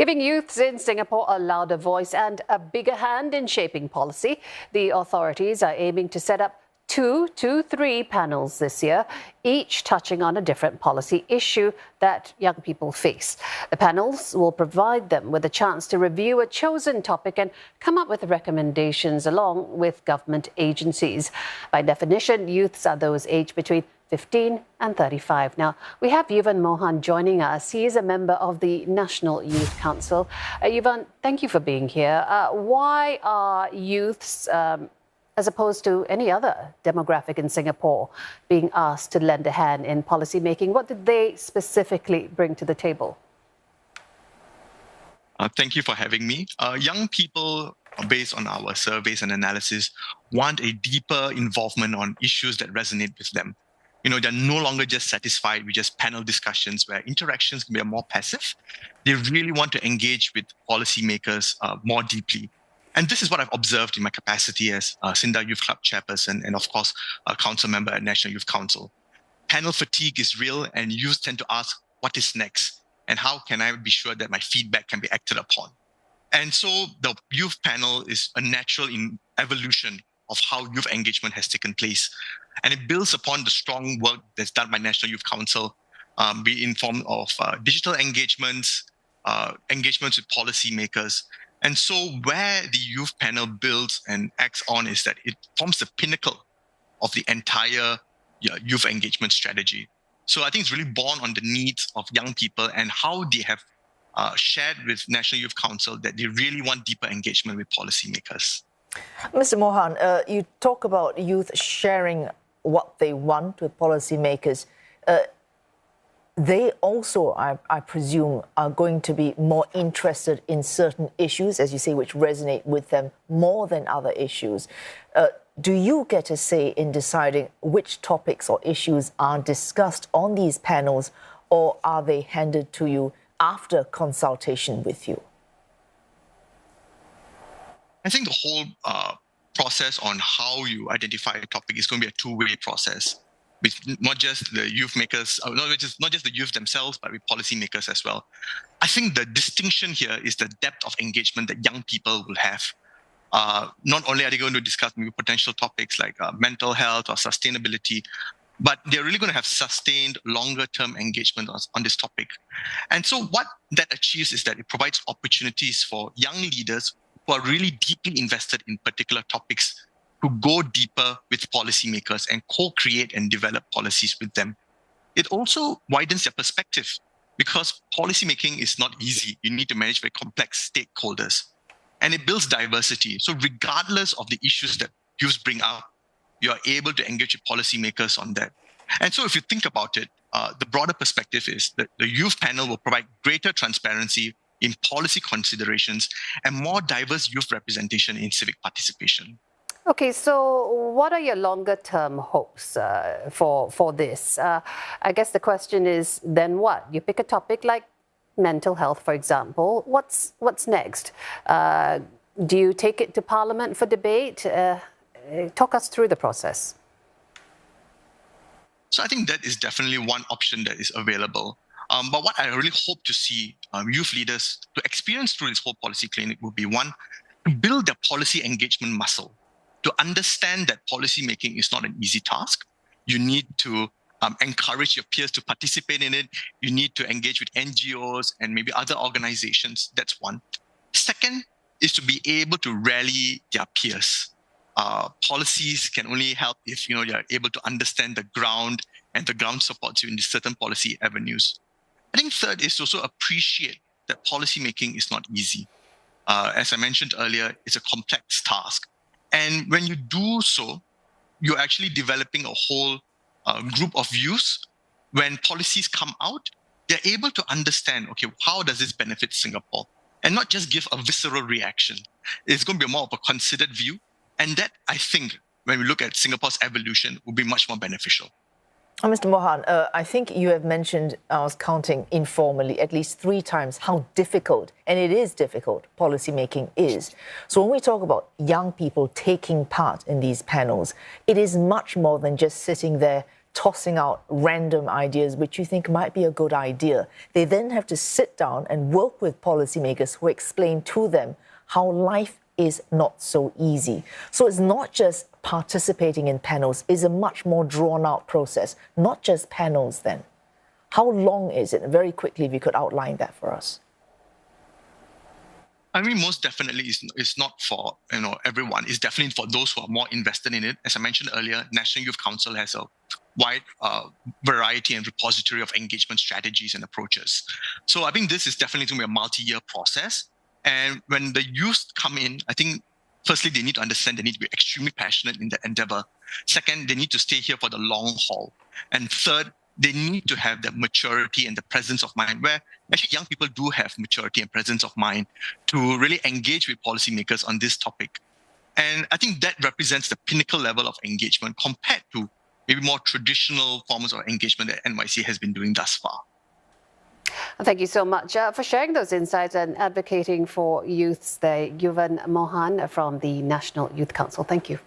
Giving youths in Singapore a louder voice and a bigger hand in shaping policy, the authorities are aiming to set up 2 to 3 panels this year, each touching on a different policy issue that young people face. The panels will provide them with a chance to review a chosen topic and come up with recommendations along with government agencies. By definition, youths are those aged between 15 and 35. Now, we have Yuvan Mohan joining us. He is a member of the National Youth Council. Yuvan, thank you for being here. Why are youths, as opposed to any other demographic in Singapore, being asked to lend a hand in policy making? What did they specifically bring to the table? Thank you for having me. Young people, based on our surveys and analysis, want a deeper involvement on issues that resonate with them. You know, they're no longer just satisfied with just panel discussions where interactions can be more passive. They really want to engage with policymakers more deeply. And this is what I've observed in my capacity as SINDA Youth Club chairperson and, of course, a council member at National Youth Council. Panel fatigue is real, and youth tend to ask, what is next? And how can I be sure that my feedback can be acted upon? And so the youth panel is a natural evolution of how youth engagement has taken place. And it builds upon the strong work that's done by National Youth Council, be it in form of digital engagements, engagements with policymakers. And so where the youth panel builds and acts on is that it forms the pinnacle of the entire youth engagement strategy. So I think it's really born on the needs of young people and how they have shared with National Youth Council that they really want deeper engagement with policymakers. Mr. Mohan, you talk about youth sharing what they want with policymakers. They also, I presume, are going to be more interested in certain issues, as you say, which resonate with them more than other issues. Do you get a say in deciding which topics or issues are discussed on these panels, or are they handed to you after consultation with you? I think the whole process on how you identify a topic is going to be a two-way process, with not just the youth makers, not just the youth themselves, but with policymakers as well. I think the distinction here is the depth of engagement that young people will have. Not only are they going to discuss maybe potential topics like mental health or sustainability, but they're really going to have sustained longer-term engagement on this topic. And so what that achieves is that it provides opportunities for young leaders who are really deeply invested in particular topics to go deeper with policymakers and co-create and develop policies with them. It also widens their perspective because policymaking is not easy. You need to manage very complex stakeholders. And it builds diversity. So regardless of the issues that youths bring up, you are able to engage with policymakers on that. And so if you think about it, the broader perspective is that the youth panel will provide greater transparency in policy considerations and more diverse youth representation in civic participation. Okay, so what are your longer-term hopes for this? I guess the question is, then what? You pick a topic like mental health, for example. What's next? Do you take it to Parliament for debate? Talk us through the process. So I think that is definitely one option that is available. But what I really hope to see youth leaders to experience through this whole policy clinic would be, one, to build their policy engagement muscle, to understand that policy making is not an easy task. You need to encourage your peers to participate in it. You need to engage with NGOs and maybe other organizations. That's one. Second is to be able to rally their peers. Policies can only help if you're able to understand the ground and the ground supports you in certain policy avenues. I think third is to also appreciate that policymaking is not easy. As I mentioned earlier, it's a complex task. And when you do so, you're actually developing a whole group of youths. When policies come out, they're able to understand, okay, how does this benefit Singapore? And not just give a visceral reaction. It's going to be more of a considered view. And that, I think, when we look at Singapore's evolution, will be much more beneficial. Mr. Mohan, I think you have mentioned, I was counting informally, at least 3 times how difficult, and it is difficult, policymaking is. So when we talk about young people taking part in these panels, it is much more than just sitting there tossing out random ideas which you think might be a good idea. They then have to sit down and work with policymakers who explain to them how life is not so easy. So it's not just participating in panels, it's a much more drawn out process, not just panels then. How long is it? Very quickly, if you could outline that for us. I mean, most definitely it's not for everyone. It's definitely for those who are more invested in it. As I mentioned earlier, National Youth Council has a wide variety and repository of engagement strategies and approaches. So I think this is definitely going to be a multi-year process. And when the youth come in, I think firstly, they need to understand they need to be extremely passionate in their endeavor. Second, they need to stay here for the long haul. And third, they need to have the maturity and the presence of mind, where actually young people do have maturity and presence of mind to really engage with policymakers on this topic. And I think that represents the pinnacle level of engagement compared to maybe more traditional forms of engagement that NYC has been doing thus far. Thank you so much for sharing those insights and advocating for youths there. Yuvan Mohan from the National Youth Council. Thank you.